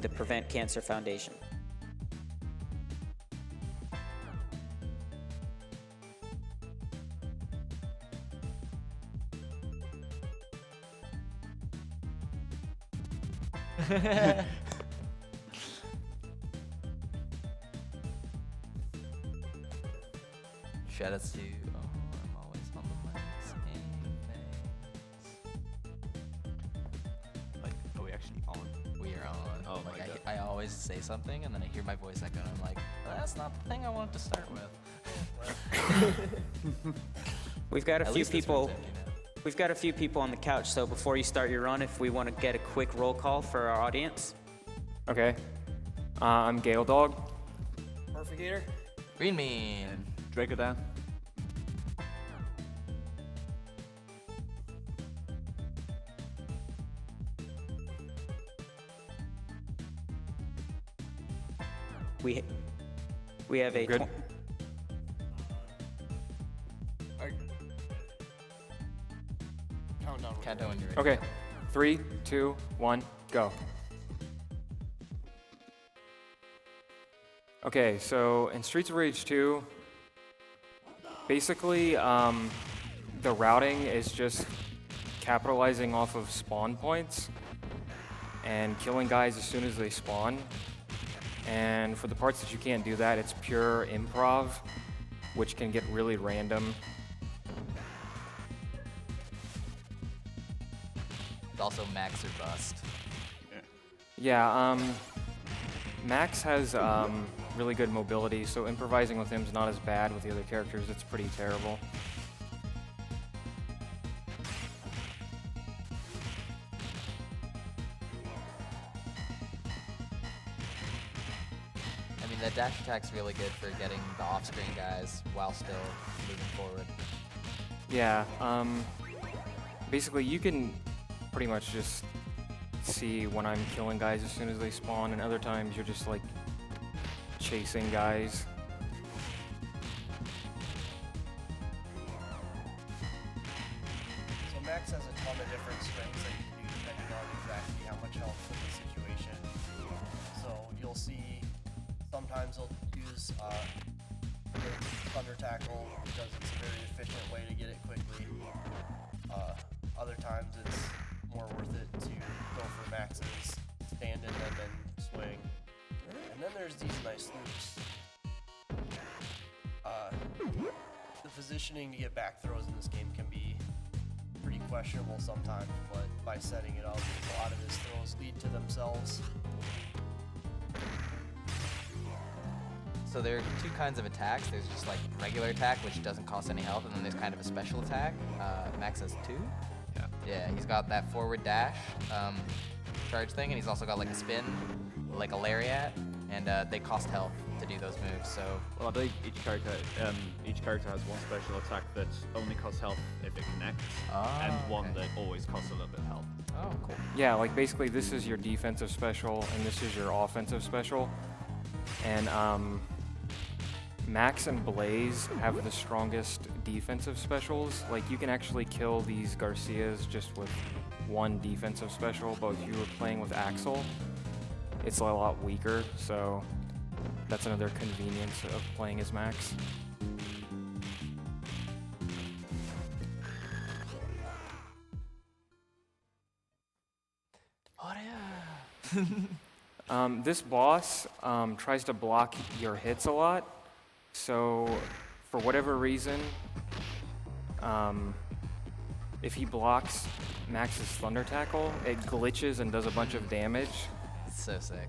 the Prevent Cancer Foundation. Shout outs to I'm always on the mic saying things. Like, are we actually on? We are on. Oh my like God. I always say something and then I hear my voice echo and I'm like, that's not the thing I wanted to start with. We've got a At few least this people. room's empty now. We've got a few people on the couch, so before you start your run, if we want to get a quick roll call for our audience. Okay. I'm Gale Dog. Morphigator. Green Mean. Draco down. We have a Good. Countdown. Countdown when you're ready. Okay. 3, 2, 1, go. Okay, so in Streets of Rage 2, basically, the routing is just capitalizing off of spawn points and killing guys as soon as they spawn. And for the parts that you can't do that, it's pure improv, which can get really random. It's also max or bust. Yeah, Max has really good mobility, so improvising with him is not as bad with the other characters. It's pretty terrible. I mean, that dash attack's really good for getting the off-screen guys while still moving forward. Yeah, basically you can pretty much just see when I'm killing guys as soon as they spawn, and other times you're just like chasing guys. So Max has a ton of different strengths that you can do depending on exactly how much health in the situation. So you'll see sometimes he'll use the Thunder Tackle because it's a very efficient way to get it quickly. Other times it's more worth it to go for Max's stand in and then swing. And then there's these nice loops. The positioning to get back throws in this game can be pretty questionable sometimes, but by setting it up, a lot of his throws lead to themselves. So there are two kinds of attacks. There's just like regular attack, which doesn't cost any health, and then there's kind of a special attack. Max has two. Yeah, he's got that forward dash charge thing, and he's also got like a spin, like a lariat, and they cost health to do those moves. So Well, I believe each character has one special attack that only costs health if it connects, and one okay. that always costs a little bit of health. Oh, cool. Yeah, like basically this is your defensive special and this is your offensive special. And Max and Blaze have the strongest defensive specials. Like you can actually kill these Garcias just with one defensive special, but if you were playing with Axel, it's a lot weaker, so that's another convenience of playing as Max. Oh yeah. This boss tries to block your hits a lot, so for whatever reason, if he blocks Max's Thunder Tackle, it glitches and does a bunch of damage, It's so sick.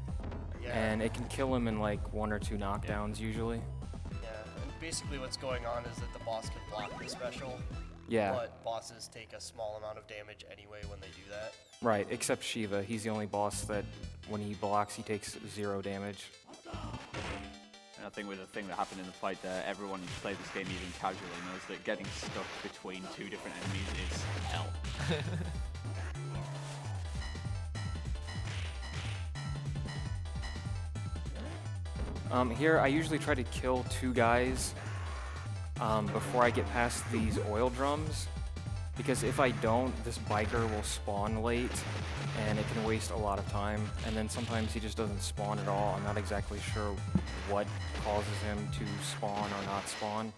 Yeah. and it can kill him in like 1 or 2 knockdowns usually. Yeah, and basically what's going on is that the boss can block the special, Yeah, but bosses take a small amount of damage anyway when they do that. right, except Shiva. He's the only boss that when he blocks, he takes 0 damage. And I think with the thing that happened in the fight there, everyone who's played this game even casually knows that getting stuck between 2 different enemies is hell. Here, I usually try to kill 2 guys before I get past these oil drums. Because if I don't, this biker will spawn late, and it can waste a lot of time. And then sometimes he just doesn't spawn at all. I'm not exactly sure what causes him to spawn or not spawn.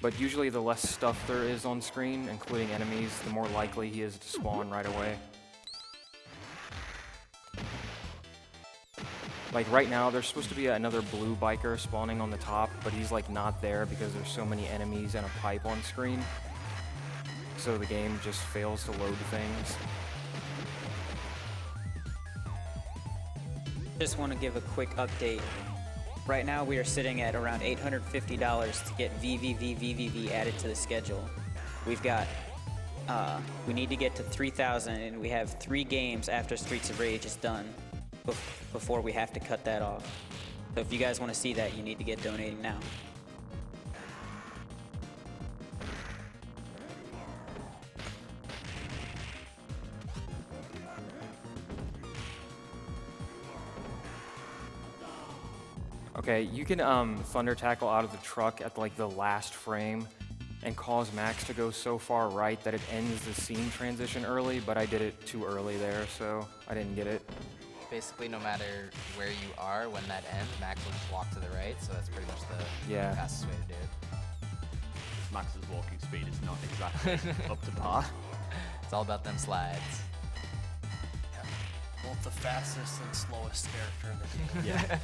But usually the less stuff there is on screen, including enemies, the more likely he is to spawn right away. Like right now, there's supposed to be another blue biker spawning on the top, but he's like not there because there's so many enemies and a pipe on screen. So the game just fails to load things. Just want to give a quick update. Right now we are sitting at around $850 to get VVV added to the schedule. We've got, we need to get to 3,000, and we have 3 games after Streets of Rage is done before we have to cut that off. So if you guys want to see that, you need to get donating now. Okay, you can thunder tackle out of the truck at like the last frame and cause Max to go so far right that it ends the scene transition early, but I did it too early there, so I didn't get it. Basically, no matter where you are when that ends, Max will just walk to the right, so that's pretty much the fastest way to do it. Max's walking speed is not exactly up to par. It's all about them slides. Yeah. Both the fastest and slowest character in the game. Yeah.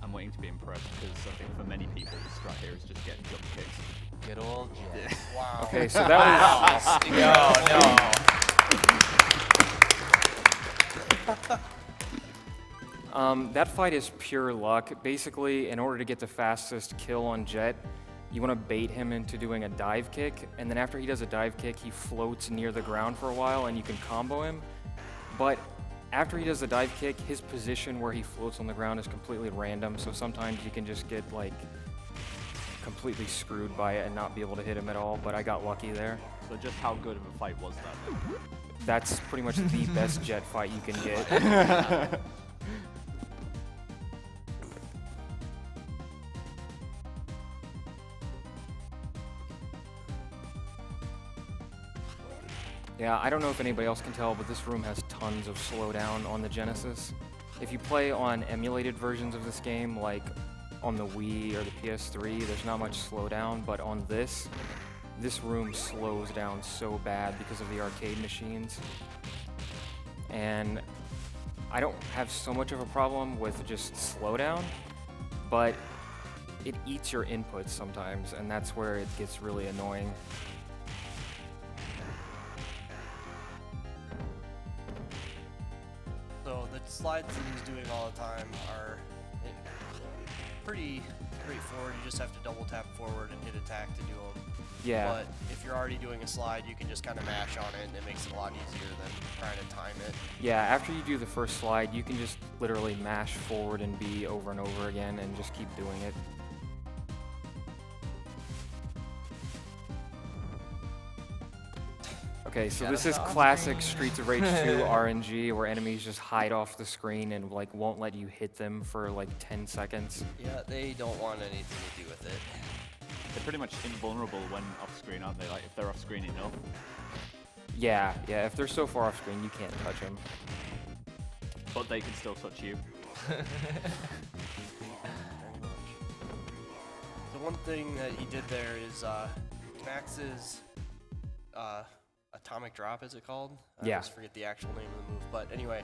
I'm waiting to be impressed because I think for many people, the strat here is just getting jump kicks. Good old Jet. Wow. Okay, so that was... that fight is pure luck. Basically, in order to get the fastest kill on Jet, you want to bait him into doing a dive kick, and then after he does a dive kick, he floats near the ground for a while, and you can combo him. But after he does the dive kick, his position where he floats on the ground is completely random, so sometimes you can just get like completely screwed by it and not be able to hit him at all, but I got lucky there. So just how good of a fight was that then? That's pretty much the best Jet fight you can get. Yeah, I don't know if anybody else can tell, but this room has tons of slowdown on the Genesis. If you play on emulated versions of this game, like on the Wii or the PS3, there's not much slowdown, but on this room slows down so bad because of the arcade machines. And I don't have so much of a problem with just slowdown, but it eats your inputs sometimes, and that's where it gets really annoying. So the slides that he's doing all the time are pretty straightforward. You just have to double tap forward and hit attack to do them. Yeah. But if you're already doing a slide, you can just kind of mash on it, and it makes it a lot easier than trying to time it. Yeah, after you do the first slide, you can just literally mash forward and B over and over again and just keep doing it. Okay, so this is classic Streets of Rage 2 RNG, where enemies just hide off the screen and like won't let you hit them for like 10 seconds. Yeah, they don't want anything to do with it. They're pretty much invulnerable when off screen, aren't they? Like if they're off screen enough. Yeah, if they're so far off screen, you can't touch them. But they can still touch you. Very much. The one thing that he did there is Max's atomic drop, is it called? I Yeah. always forget the actual name of the move. But anyway,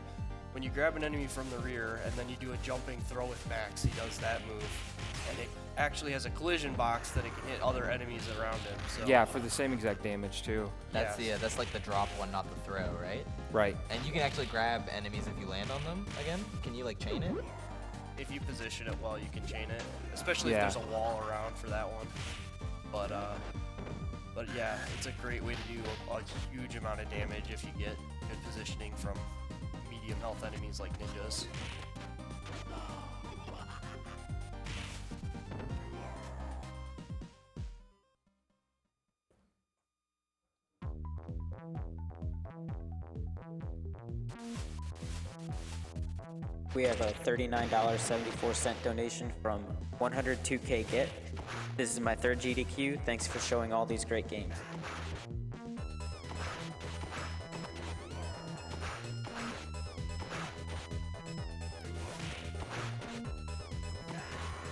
when you grab an enemy from the rear and then you do a jumping throw with Max, he does that move. And it actually has a collision box that it can hit other enemies around him. So Yeah, for the same exact damage too. That's Yeah. that's like the drop one, not the throw, right? Right. And you can actually grab enemies if you land on them again. Can you like chain it? if you position it well, you can chain it. Especially Yeah. if there's a wall around for that one. But yeah, it's a great way to do a huge amount of damage if you get good positioning from medium health enemies like ninjas. We have a $39.74 donation from 102K Get. This is my third GDQ. Thanks for showing all these great games.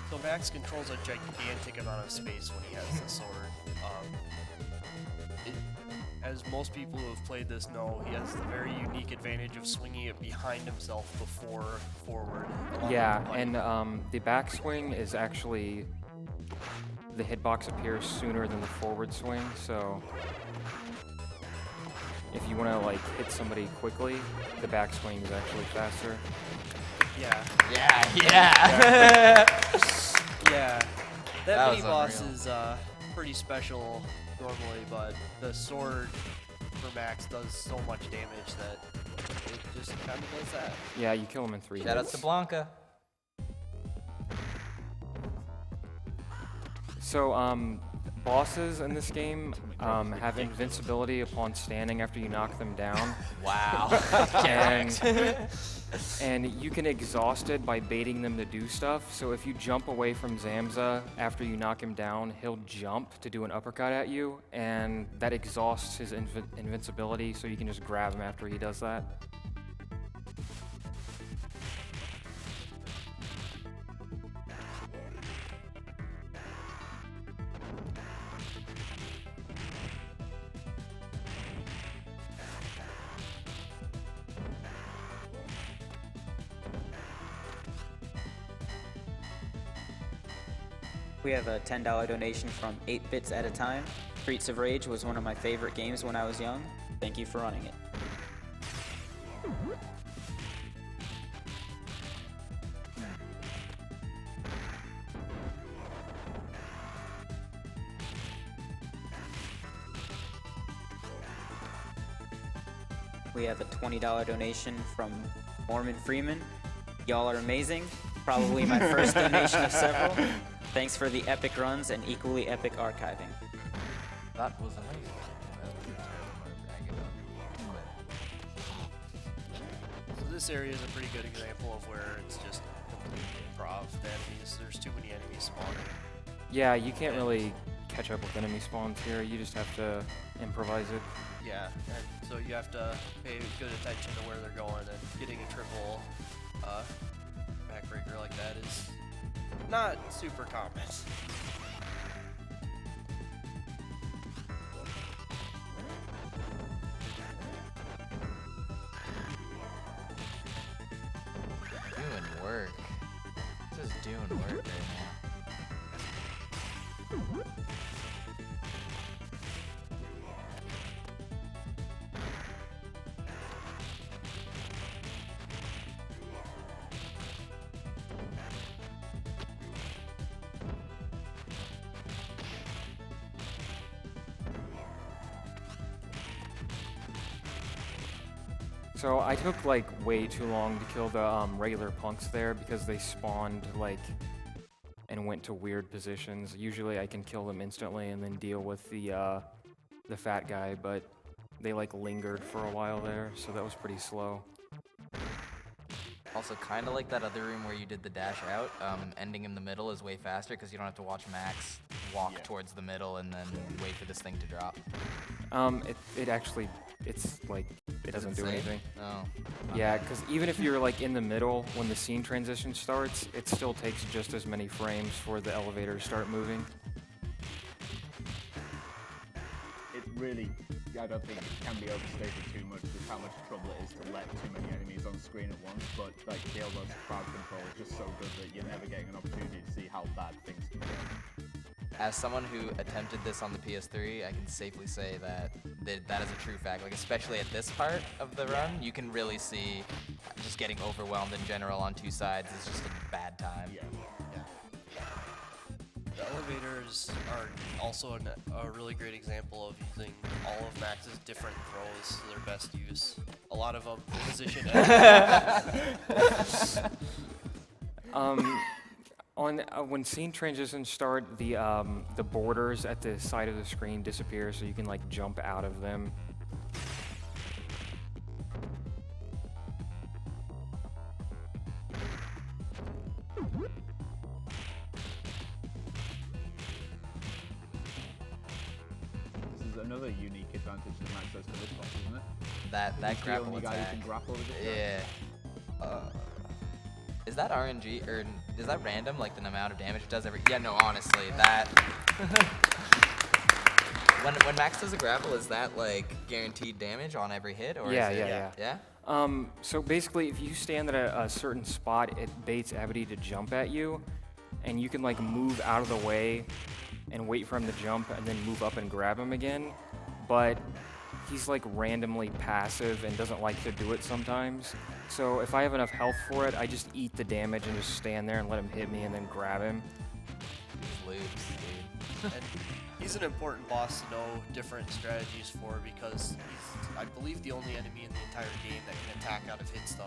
So Max controls a gigantic amount of space when he has the sword. As most people who have played this know, he has the very unique advantage of swinging it behind himself before forward. Yeah, and the backswing is actually, the hitbox appears sooner than the forward swing, so if you want to like hit somebody quickly, the backswing is actually faster. Yeah. Yeah. Yeah. That That mini was boss unreal. is pretty special normally, but the sword for Max does so much damage that it just kind of does that. Yeah, you kill him in 3 Shout out hits. to Blanca. So, bosses in this game have invincibility upon standing after you knock them down. Wow. And you can exhaust it by baiting them to do stuff. So if you jump away from Zamza after you knock him down, he'll jump to do an uppercut at you, and that exhausts his invincibility, so you can just grab him after he does that. We have a $10 donation from 8 Bits at a Time. Streets of Rage was one of my favorite games when I was young. Thank you for running it. We have a $20 donation from Mormon Freeman. Y'all are amazing. Probably my first donation of several. Thanks for the epic runs and equally epic archiving. That was amazing. So this area is a pretty good example of where it's just complete improv. The enemies, there's too many enemies spawning. Yeah, you can't really catch up with enemy spawns here. You just have to improvise it. Yeah, and so you have to pay good attention to where they're going, and getting a triple backbreaker like that is not super common. Doing work. Just doing work right now. So I took like way too long to kill the regular punks there because they spawned like and went to weird positions. Usually I can kill them instantly and then deal with the fat guy, but they like lingered for a while there, so that was pretty slow. Also, kind of like that other room where you did the dash out, ending in the middle is way faster because you don't have to watch Max walk towards the middle and then wait for this thing to drop. It actually, it's like, it doesn't do Same? anything. Oh. Yeah, because even if you're like in the middle when the scene transition starts, it still takes just as many frames for the elevator to start moving. It really, I don't think it can be overstated too much with how much trouble it is to let too many enemies on screen at once, but like the elbow's crowd control is just so good that you're never getting an opportunity to see how bad things can go. As someone who attempted this on the PS3, I can safely say that that is a true fact. Like, especially at this part of the run, you can really see just getting overwhelmed in general on two sides is just a bad time. Yeah. The elevators are also a really great example of using all of Max's different throws to their best use. A lot of them position When scene transitions start, the borders at the side of the screen disappear, so you can like jump out of them. another unique advantage that Max has for this boss, isn't it? That He's the grapple only guy who attack. can grapple with it. Yeah. Is that RNG or is that random? Like the amount of damage it does every? Yeah, no. Honestly, that. when Max does a grapple, is that like guaranteed damage on every hit, or Yeah, is it? yeah. Yeah. So basically, if you stand at a certain spot, it baits Abby to jump at you, and you can like move out of the way and wait for him to jump, and then move up and grab him again. But he's like randomly passive and doesn't like to do it sometimes. So if I have enough health for it, I just eat the damage and just stand there and let him hit me and then grab him. These loops, dude. And he's an important boss to know different strategies for because he's, I believe, the only enemy in the entire game that can attack out of hit stun.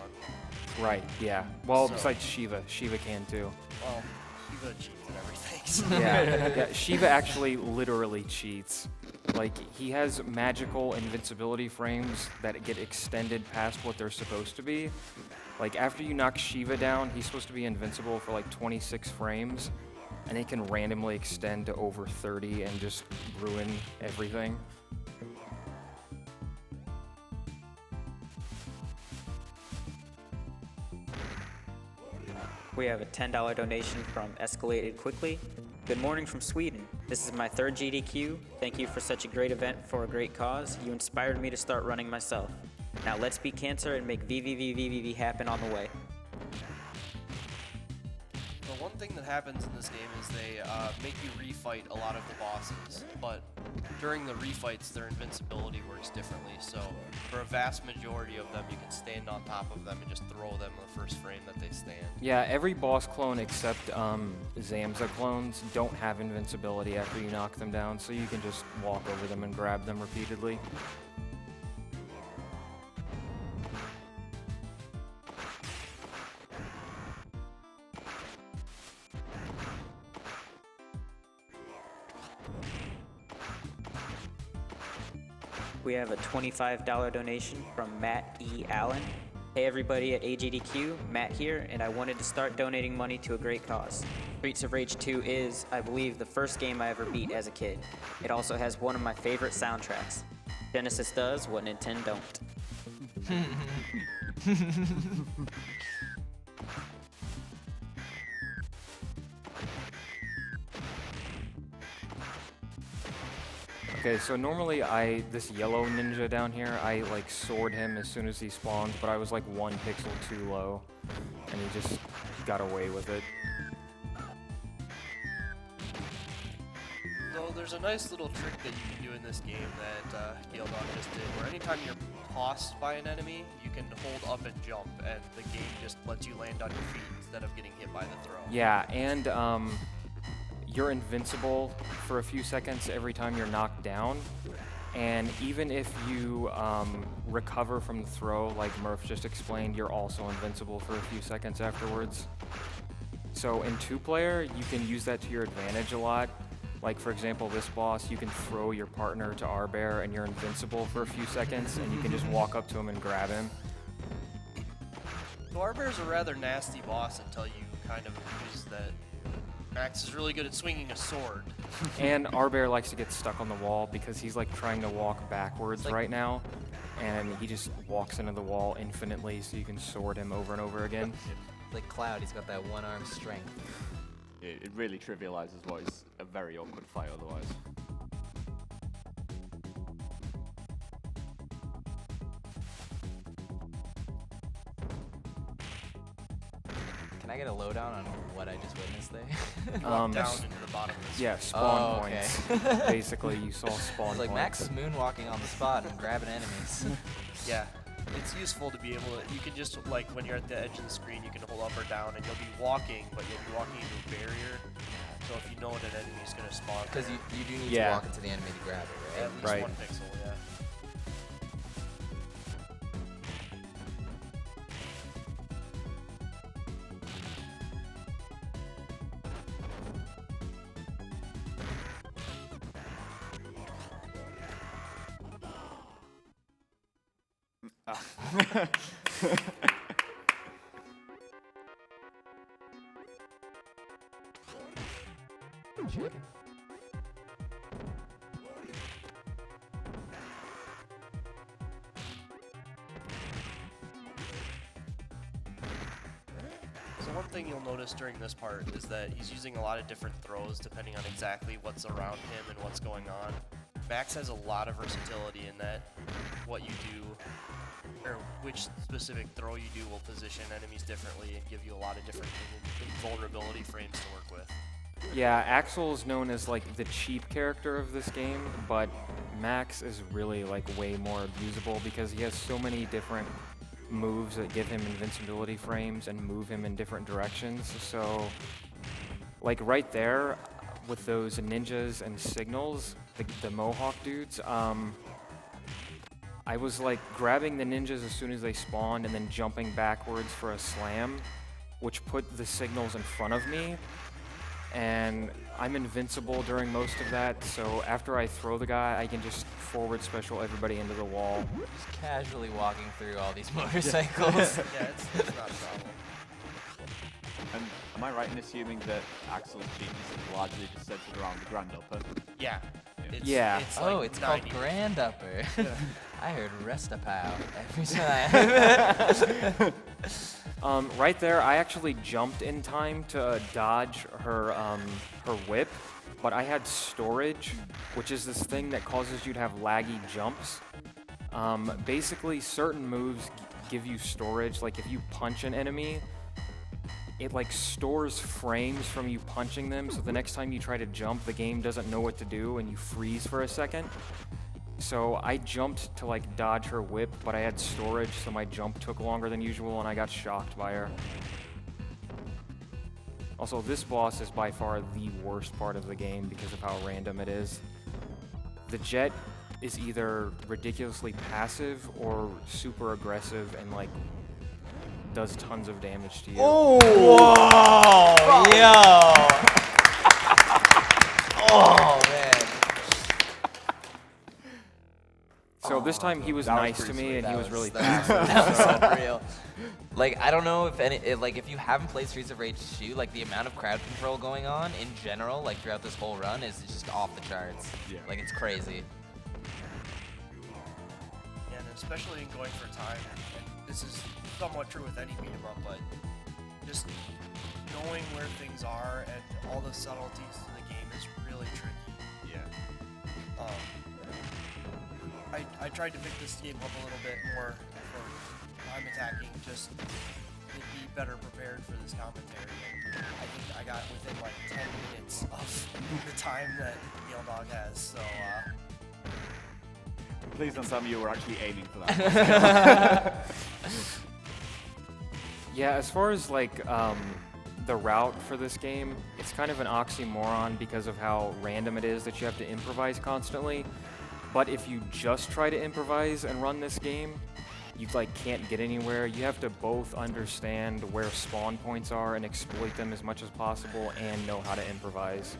Right, yeah. Well, So- besides Shiva. Shiva can too. Well, Shiva cheats and everything. So. Yeah, Shiva actually literally cheats. Like, he has magical invincibility frames that get extended past what they're supposed to be. Like, after you knock Shiva down, he's supposed to be invincible for like 26 frames, and it can randomly extend to over 30 and just ruin everything. We have a $10 donation from Escalated Quickly. Good morning from Sweden. This is my third GDQ. Thank you for such a great event for a great cause. You inspired me to start running myself. Now let's beat cancer and make VVVVVV happen on the way. The one thing that happens in this game is they make you refight a lot of the bosses, but during the refights, their invincibility works differently. So for a vast majority of them, you can stand on top of them and just throw them the first frame that they stand. Yeah, every boss clone except Zamza clones don't have invincibility after you knock them down, so you can just walk over them and grab them repeatedly. We have a $25 donation from Matt E. Allen. Hey everybody at AGDQ, Matt here, and I wanted to start donating money to a great cause. Streets of Rage 2 is, I believe, the first game I ever beat as a kid. It also has one of my favorite soundtracks. Genesis does what Nintendo don't. Okay, so normally this yellow ninja down here, I like sword him as soon as he spawns, but I was like 1 pixel too low, and he just got away with it. So there's a nice little trick that you can do in this game that Gale Dog just did, where anytime you're tossed by an enemy, you can hold up and jump, and the game just lets you land on your feet instead of getting hit by the throw. Yeah, and you're invincible for a few seconds every time you're knocked down, and even if you recover from the throw, like Murph just explained, you're also invincible for a few seconds afterwards. So in 2-player, you can use that to your advantage a lot. Like, for example, this boss, you can throw your partner to R-Bear and you're invincible for a few seconds, and you can just walk up to him and grab him. So Arbear's a rather nasty boss until you kind of use that Max is really good at swinging a sword. And R-Bear likes to get stuck on the wall because he's like trying to walk backwards right now, and he just walks into the wall infinitely, so you can sword him over and over again. Like Cloud, he's got that one-arm strength. It really trivializes what is a very awkward fight otherwise. Can I get a lowdown on what I just witnessed there? Down into the bottom of the Yeah, spawn Oh, okay. points. Basically, you saw spawn It's like points. Max is moonwalking on the spot and grabbing enemies. Yeah, it's useful to be able to, you can just, like, when you're at the edge of the screen, you can hold up or down, and you'll be walking, but you'll be walking into a barrier. So if you know that an enemy's going to spawn, Because you do need Yeah. to walk into the enemy to grab it, at right? least Right. 1 pixel, yeah. So one thing you'll notice during this part is that he's using a lot of different throws depending on exactly what's around him and what's going on. Max has a lot of versatility in that what you do, or which specific throw you do will position enemies differently and give you a lot of different vulnerability frames to work with. Yeah, Axel is known as like the cheap character of this game, but Max is really like way more usable because he has so many different moves that give him invincibility frames and move him in different directions. So like right there with those ninjas and signals, the Mohawk dudes, I was like grabbing the ninjas as soon as they spawned and then jumping backwards for a slam, which put the signals in front of me. And I'm invincible during most of that, so after I throw the guy, I can just forward special everybody into the wall. Just casually walking through all these motorcycles. Yeah, it's not a problem. And am I right in assuming that Axel's cheat is largely just centered around the Grand Upper? Yeah. Yeah. It's Oh, like it's called 90. Grand Upper. I heard Restapow every time. Right there, I actually jumped in time to dodge her whip, but I had storage, which is this thing that causes you to have laggy jumps. Basically, certain moves give you storage. Like if you punch an enemy, it like stores frames from you punching them, so the next time you try to jump, the game doesn't know what to do and you freeze for a second. So I jumped to like dodge her whip, but I had storage, so my jump took longer than usual and I got shocked by her. Also, this boss is by far the worst part of the game because of how random it is. The jet is either ridiculously passive or super aggressive and like does tons of damage to you. Oh! Whoa! Yo! Oh, man. So this time he was nice to me and he was really fast. That was unreal. Like, I don't know if if you haven't played Streets of Rage 2, like the amount of crowd control going on in general, like throughout this whole run, is just off the charts. Yeah. Like, it's crazy. And especially in going for time, and this is somewhat true with any beat 'em up, but just knowing where things are and all the subtleties to the game is really tricky. Yeah. I tried to pick this game up a little bit more for time attacking, just to be better prepared for this commentary. And I think I got within like 10 minutes of the time that Gale Dog has, so Please don't tell me you were actually aiming for that. Yeah, as far as like the route for this game, it's kind of an oxymoron because of how random it is that you have to improvise constantly. But if you just try to improvise and run this game, you like can't get anywhere. You have to both understand where spawn points are and exploit them as much as possible and know how to improvise.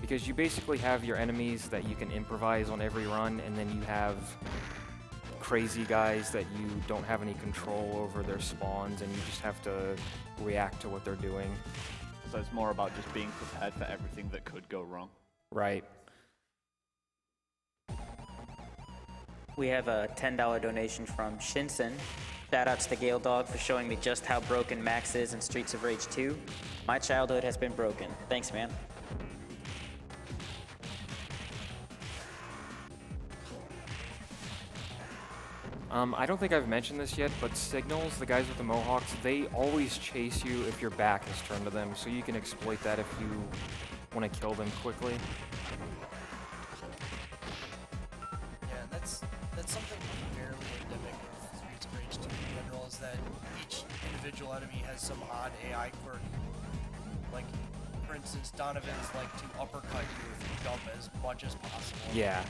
Because you basically have your enemies that you can improvise on every run, and then you have crazy guys that you don't have any control over their spawns, and you just have to react to what they're doing. So it's more about just being prepared for everything that could go wrong. Right. We have a $10 donation from Shinsen. Shoutouts to Gale Dog for showing me just how broken Max is in Streets of Rage 2. My childhood has been broken. Thanks, man. I don't think I've mentioned this yet, but Signals, the guys with the Mohawks, they always chase you if your back is turned to them, so you can exploit that if you want to kill them quickly. yeah, that's something fairly endemic of Streets of Rage 2 in general, is that each individual enemy has some odd AI quirk. Like, for instance, Donovan's like to uppercut you if you jump as much as possible. Yeah.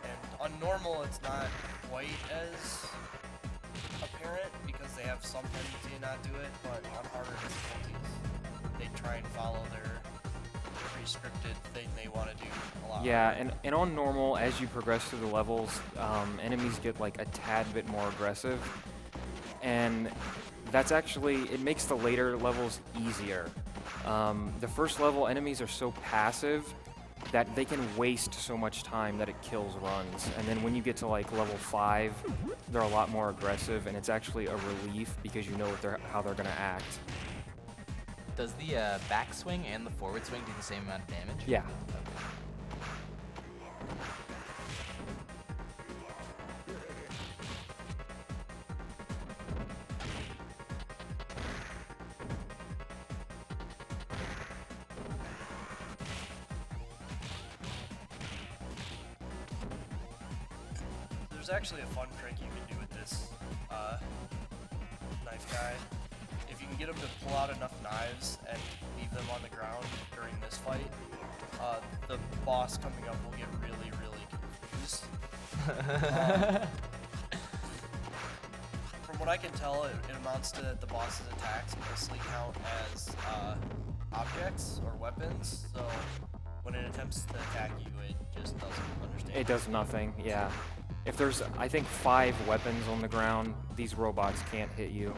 And on normal, it's not quite as apparent because they have some tendency to not do it, but on harder difficulties, they try and follow their pre-scripted thing they want to do a lot. Yeah, and on normal, as you progress through the levels, enemies get like a tad bit more aggressive. And that's actually, it makes the later levels easier. The first level enemies are so passive that they can waste so much time that it kills runs. And then when you get to like level 5, they're a lot more aggressive, and it's actually a relief because you know how they're gonna act. Does the backswing and the forward swing do the same amount of damage? Yeah. There's actually a fun trick you can do with this knife guy. If you can get him to pull out enough knives and leave them on the ground during this fight, the boss coming up will get really, really confused. From what I can tell, it amounts to the boss's attacks mostly count as objects or weapons, so when it attempts to attack you, it just doesn't understand. It does nothing, yeah. If there's, I think, 5 weapons on the ground, these robots can't hit you.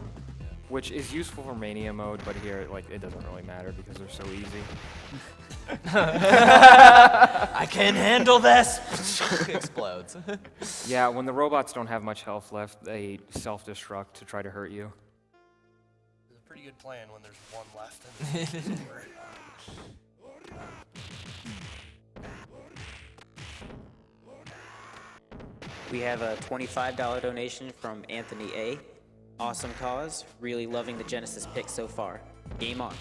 Which is useful for Mania mode, but here, like, it doesn't really matter because they're so easy. I can handle this! Explodes. Yeah, when the robots don't have much health left, they self-destruct to try to hurt you. It's a pretty good plan when there's one left and it's over. We have a $25 donation from Anthony A. Awesome cause. Really loving the Genesis pick so far. Game on.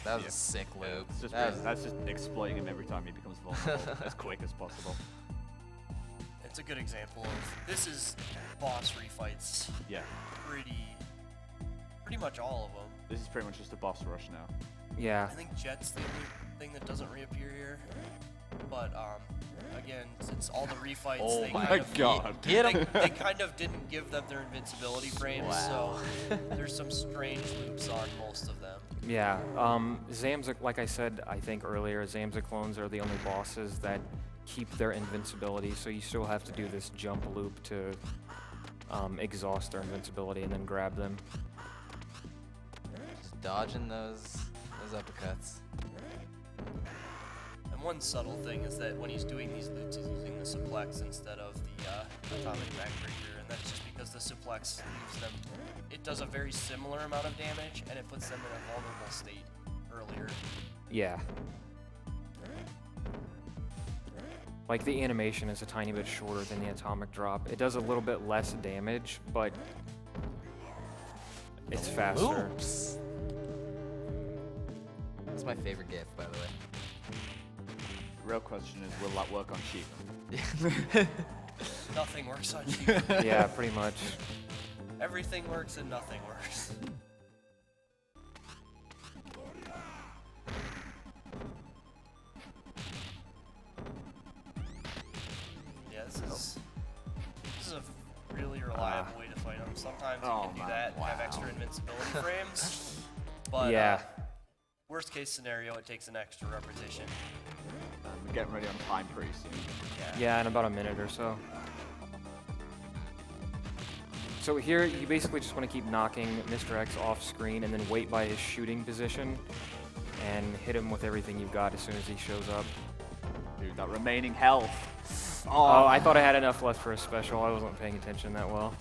That was a sick loop. That's just exploiting him every time he becomes vulnerable as quick as possible. It's a good example of this is boss refights. Yeah. Pretty much all of them. This is pretty much just a boss rush now. Yeah. I think Jet's the only thing that doesn't reappear here. But again, since all the refights, Oh they my kind of, God. Get him! they kind of didn't give them their invincibility frames, Wow. so there's some strange loops on most of them. Yeah, Zamza, like I said, I think earlier, Zamza clones are the only bosses that keep their invincibility, so you still have to do this jump loop to exhaust their invincibility and then grab them. Just dodging those uppercuts. And one subtle thing is that when he's doing these loops, he's using the suplex instead of the atomic backbreaker, and that's just because the suplex leaves them. It does a very similar amount of damage, and it puts them in a vulnerable state earlier. Yeah. Like, the animation is a tiny bit shorter than the atomic drop. It does a little bit less damage, but it's faster. Oops. That's my favorite GIF, by the way. The real question is, will that work on sheep? Nothing works on sheep. Yeah, pretty much. Everything works and nothing works. Yeah, this is a really reliable way to fight them. Sometimes you can do that and have extra invincibility frames, but Yeah. Worst case scenario, it takes an extra repetition. We're getting ready on time pretty soon. Yeah, in about a minute or so. So here, you basically just want to keep knocking Mr. X off screen and then wait by his shooting position and hit him with everything you've got as soon as he shows up. Dude, that remaining health. Oh, I thought I had enough left for a special. I wasn't paying attention that well.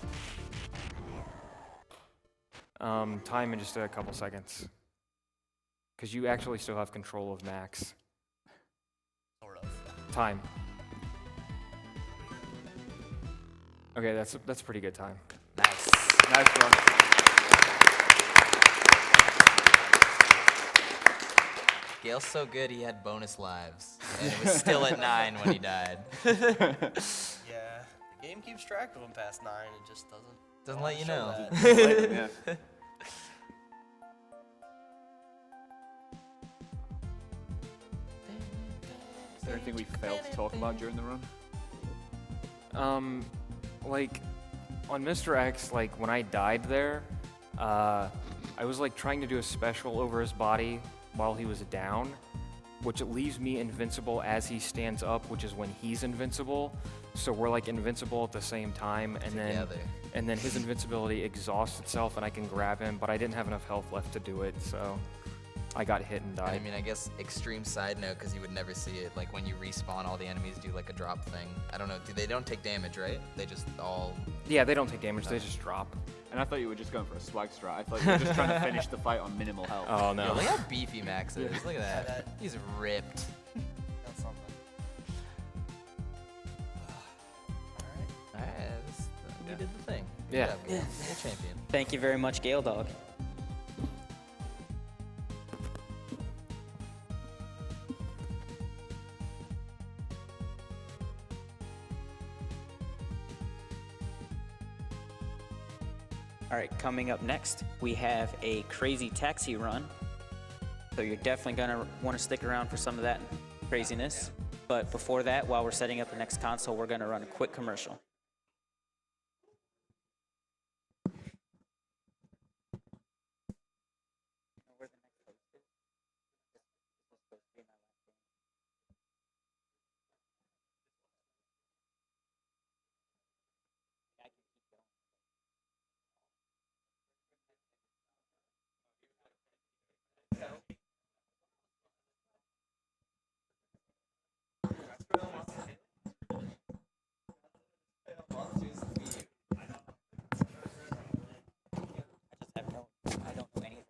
Time in just a couple seconds. Because you actually still have control of Max. Sort of. Time. Okay, that's pretty good time. Nice. Nice run. Gale's so good he had bonus lives, and it was still at 9 when he died. Yeah, the game keeps track of them past 9. It just doesn't Let you show know. that. Yeah. Is there anything we failed to talk about during the run? Like, on Mr. X, like, when I died there, I was, like, trying to do a special over his body while he was down, which leaves me invincible as he stands up, which is when he's invincible. So we're like invincible at the same time, and Together. then his invincibility exhausts itself, and I can grab him, but I didn't have enough health left to do it, so I got hit and I died. mean, I guess extreme side note, because you would never see it. Like when you respawn, all the enemies do like a drop thing. I don't know. They don't take damage, right? They just all. Yeah, they don't take damage; they just drop. And I thought you were just going for a swag strat. I thought you were just trying to finish the fight on minimal health. Oh Yo, no! look how beefy Max is. Look at that. that- He's ripped. That's something. All right, we did the thing. Yeah. Good champion. Thank you very much, Gale Dog. All right, coming up next, we have a crazy taxi run. So you're definitely gonna want to stick around for some of that craziness. But before that, while we're setting up the next console, we're gonna run a quick commercial. I don't know anything.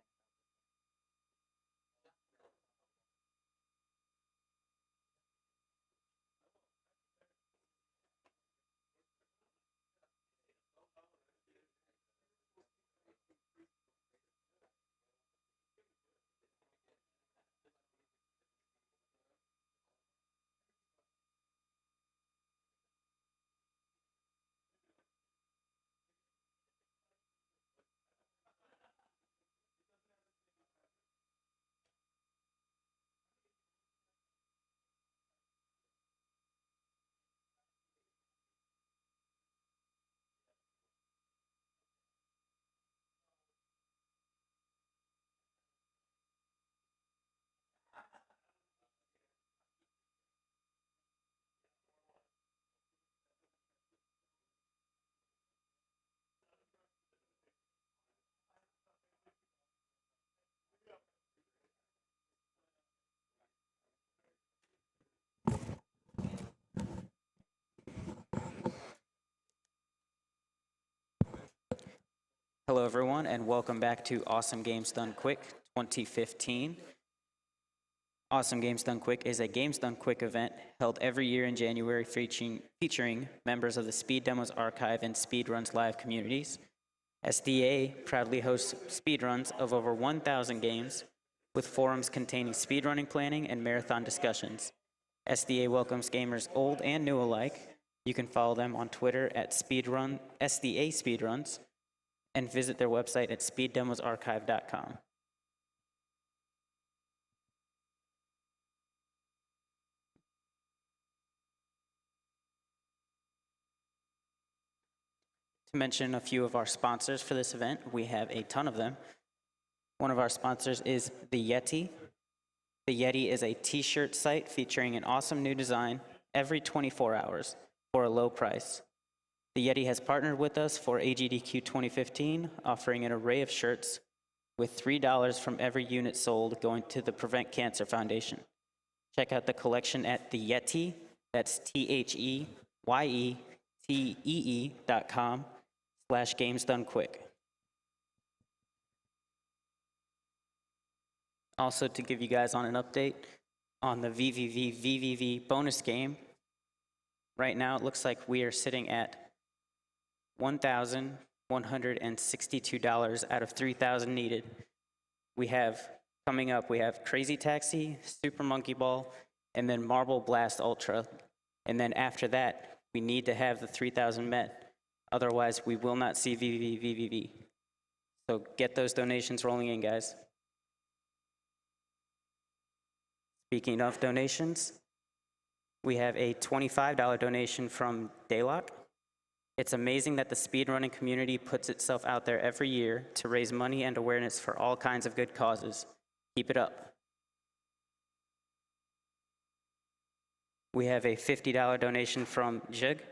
Hello, everyone, and welcome back to Awesome Games Done Quick 2015. Awesome Games Done Quick is a Games Done Quick event held every year in January featuring members of the Speed Demos Archive and Speedruns Live communities. SDA proudly hosts speedruns of over 1,000 games with forums containing speedrunning planning and marathon discussions. SDA welcomes gamers old and new alike. You can follow them on Twitter at SDA Speedruns and visit their website at speeddemosarchive.com. To mention a few of our sponsors for this event, we have a ton of them. One of our sponsors is The Yeti. The Yeti is a t-shirt site featuring an awesome new design every 24 hours for a low price. The Yeti has partnered with us for AGDQ 2015, offering an array of shirts with $3 from every unit sold going to the Prevent Cancer Foundation. Check out the collection at The Yeti, that's TheYetee.com/gamesdonequick. Also, to give you guys on an update on the VVV bonus game, right now it looks like we are sitting at $1,162 out of $3,000 needed. We have, coming up, we have Crazy Taxi, Super Monkey Ball, and then Marble Blast Ultra. And then after that, we need to have the 3,000 met. Otherwise, we will not see VVV. So get those donations rolling in, guys. Speaking of donations, we have a $25 donation from Daylock. It's amazing that the speedrunning community puts itself out there every year to raise money and awareness for all kinds of good causes. Keep it up. We have a $50 donation from Jig.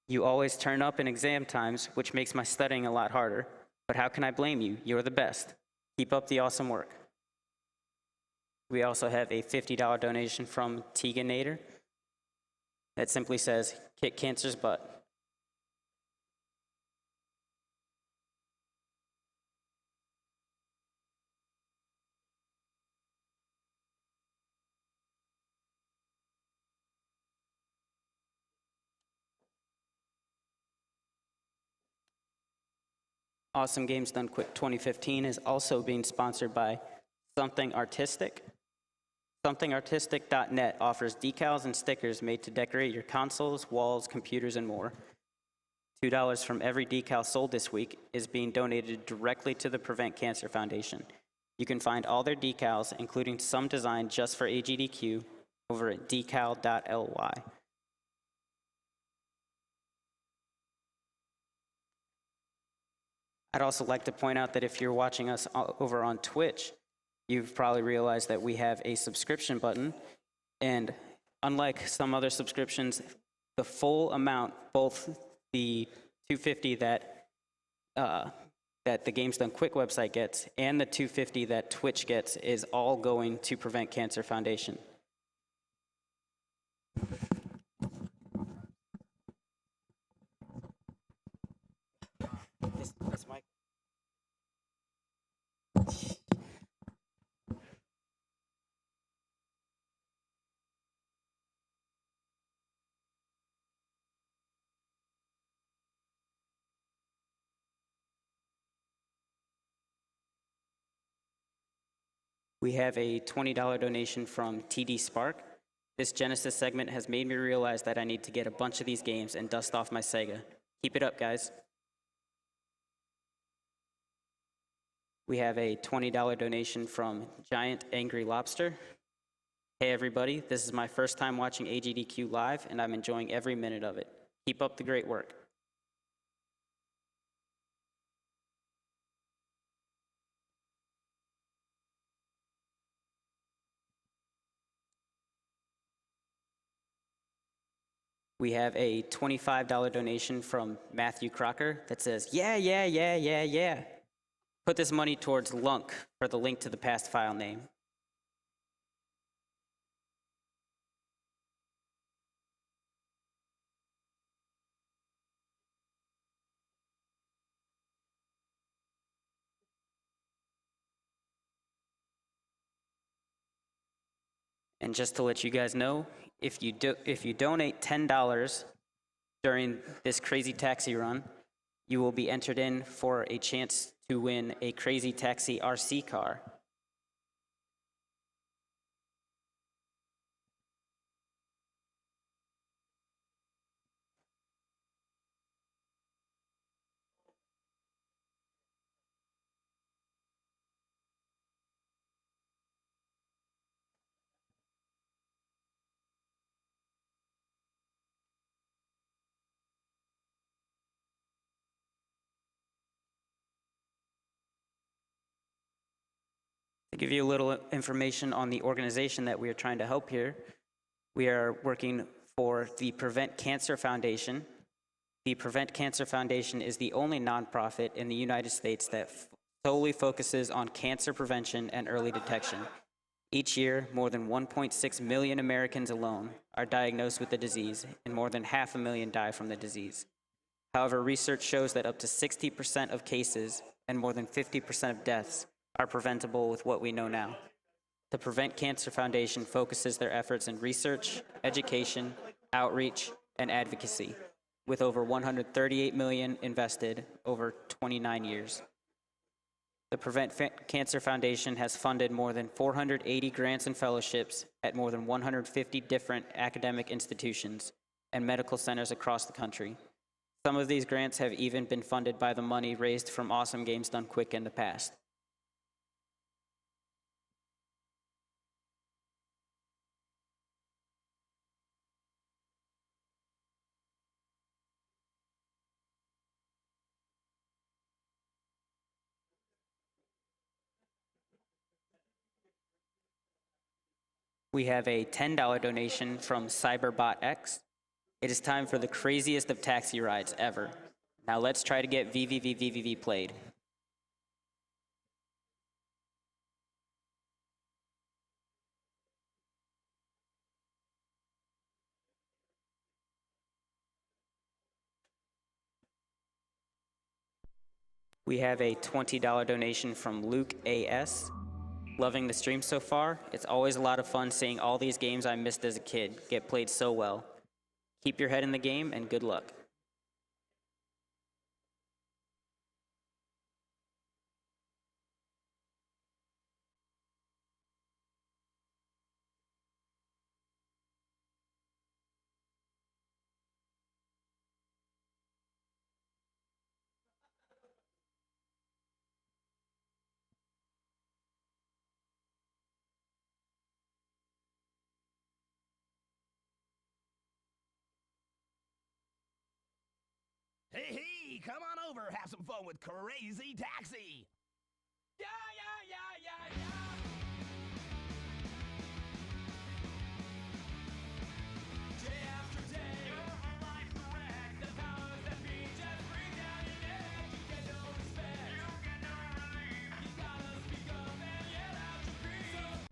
You always turn up in exam times, which makes my studying a lot harder. But how can I blame you? You're the best. Keep up the awesome work. We also have a $50 donation from Teganator that simply says, kick cancer's butt. Awesome Games Done Quick 2015 is also being sponsored by Something Artistic. SomethingArtistic.net offers decals and stickers made to decorate your consoles, walls, computers, and more. $2 from every decal sold this week is being donated directly to the Prevent Cancer Foundation. You can find all their decals, including some designed just for AGDQ, over at decal.ly. I'd also like to point out that if you're watching us over on Twitch, you've probably realized that we have a subscription button, and unlike some other subscriptions, the full amount, both the $250 that the Games Done Quick website gets and the $250 that Twitch gets, is all going to Prevent Cancer Foundation. This mic. We have a $20 donation from TD Spark. This Genesis segment has made me realize that I need to get a bunch of these games and dust off my Sega. Keep it up, guys. We have a $20 donation from Giant Angry Lobster. Hey everybody, this is my first time watching AGDQ live, and I'm enjoying every minute of it. Keep up the great work. We have a $25 donation from Matthew Crocker that says, yeah. Put this money towards Lunk for the link to the past file name. And just to let you guys know, if you donate $10 during this Crazy Taxi run, you will be entered in for a chance to win a Crazy Taxi RC car. To give you a little information on the organization that we are trying to help here, we are working for the Prevent Cancer Foundation. The Prevent Cancer Foundation is the only nonprofit in the United States that solely focuses on cancer prevention and early detection. Each year, more than 1.6 million Americans alone are diagnosed with the disease, and more than 500,000 die from the disease. However, research shows that up to 60% of cases and more than 50% of deaths are preventable with what we know now. The Prevent Cancer Foundation focuses their efforts in research, education, outreach, and advocacy, with over $138 million invested over 29 years. The Prevent Cancer Foundation has funded more than 480 grants and fellowships at more than 150 different academic institutions and medical centers across the country. Some of these grants have even been funded by the money raised from Awesome Games Done Quick in the past. We have a $10 donation from Cyberbot X. It is time for the craziest of taxi rides ever. Now let's try to get VVV played. We have a $20 donation from Luke AS. Loving the stream so far. It's always a lot of fun seeing all these games I missed as a kid get played so well. Keep your head in the game and good luck. Hey, hey, come on over, have some fun with Crazy Taxi! Yeah, yeah, yeah, yeah, yeah! Day after day, your life's a wreck. The powers that be just bring down your neck. You get no respect, you get no relief. You gotta speak up and yell out your grief.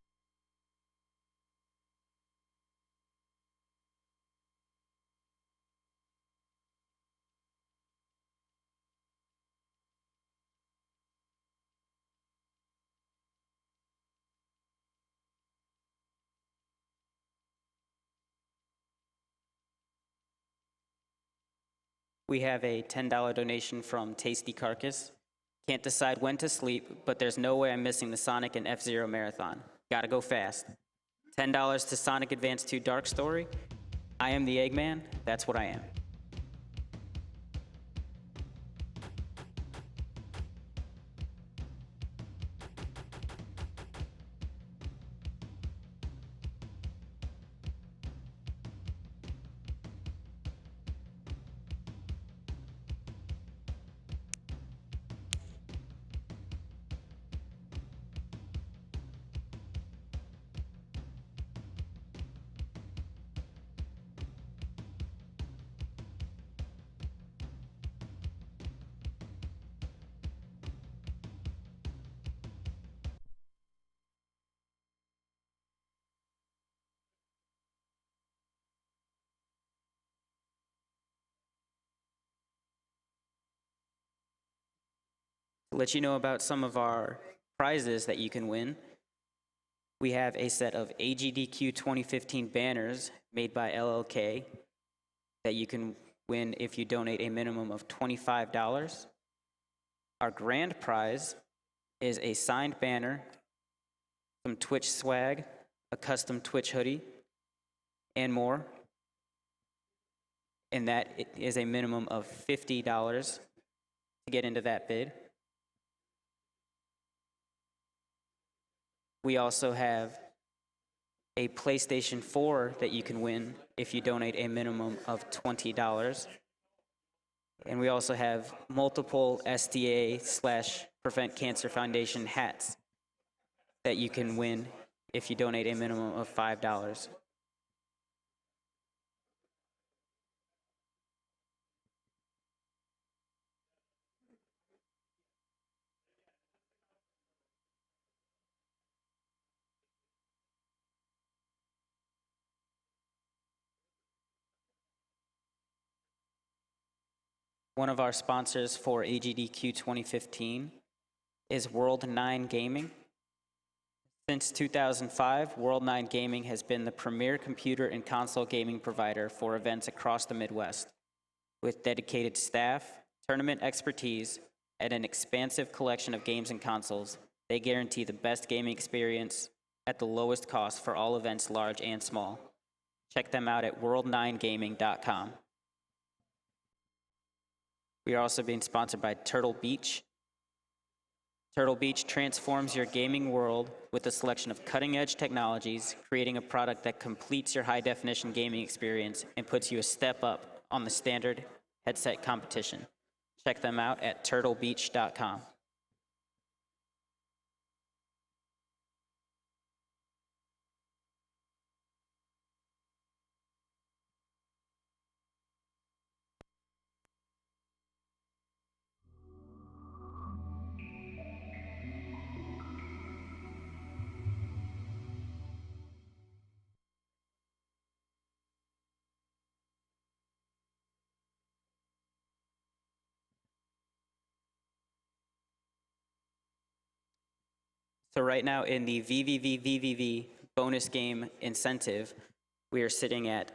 We have a $10 donation from Tasty Carcass. Can't decide when to sleep, but there's no way I'm missing the Sonic and F-Zero marathon. Gotta go fast. $10 to Sonic Advance 2 Dark Story. I am the Eggman, that's what I am. To let you know about some of our prizes that you can win, we have a set of AGDQ 2015 banners made by LLK that you can win if you donate a minimum of $25. Our grand prize is a signed banner, some Twitch swag, a custom Twitch hoodie, and more. And that is a minimum of $50 to get into that bid. We also have a PlayStation 4 that you can win if you donate a minimum of $20. And we also have multiple SDA/Prevent Cancer Foundation hats that you can win if you donate a minimum of $5. One of our sponsors for AGDQ 2015 is World 9 Gaming. Since 2005, World 9 Gaming has been the premier computer and console gaming provider for events across the Midwest. With dedicated staff, tournament expertise, and an expansive collection of games and consoles, they guarantee the best gaming experience at the lowest cost for all events large and small. Check them out at world9gaming.com. We are also being sponsored by Turtle Beach. Turtle Beach transforms your gaming world with a selection of cutting-edge technologies, creating a product that completes your high-definition gaming experience and puts you a step up on the standard headset competition. Check them out at turtlebeach.com. So right now in the VVV bonus game incentive, we are sitting at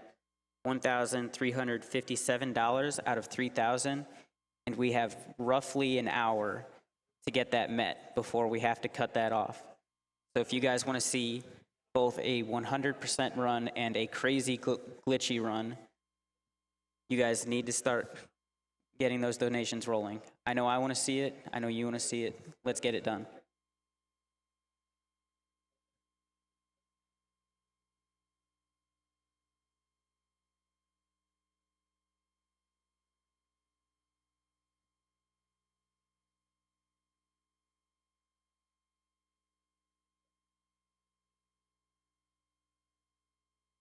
$1,357 out of 3,000, and we have roughly an hour to get that met before we have to cut that off. So if you guys want to see both a 100% run and a crazy glitchy run, you guys need to start getting those donations rolling. I know I want to see it. I know you want to see it. Let's get it done.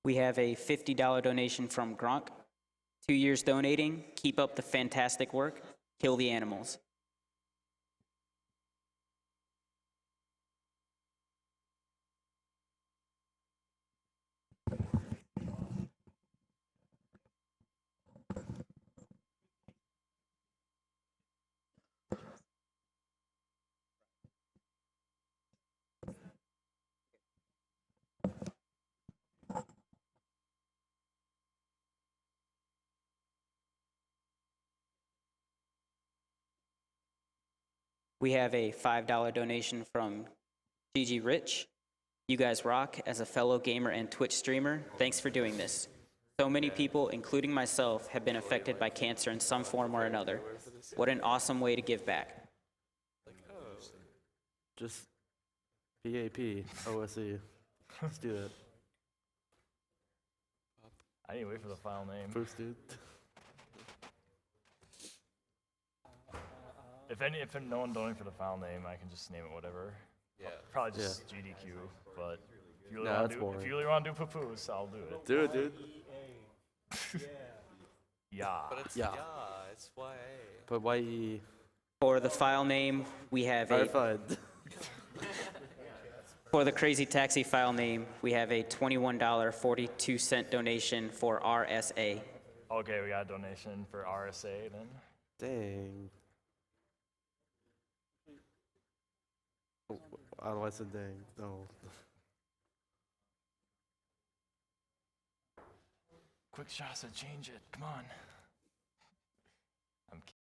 We have a $50 donation from Gronk. 2 years donating. Keep up the fantastic work. Kill the animals. We have a $5 donation from GG Rich. You guys rock. As a fellow gamer and Twitch streamer, thanks for doing this. So many people, including myself, have been affected by cancer in some form or another. What an awesome way to give back. Just PAP, OSE. Let's do it. I need to wait for the file name. First, dude. If no one donating for the file name, I can just name it whatever. Yeah. Probably just GDQ, but if you really Nah, want that's to boring. if you really want to do papoose, I'll do it. Do it, dude. Yeah. But it's Yeah. it's YA. But why he For the file name, we have a, verified? for the Crazy Taxi file name, we have a $21.42 donation for RSA. Okay, we got a donation for RSA then. Dang. Oh, how do I say dang? No. Quick shots to change it. Come on.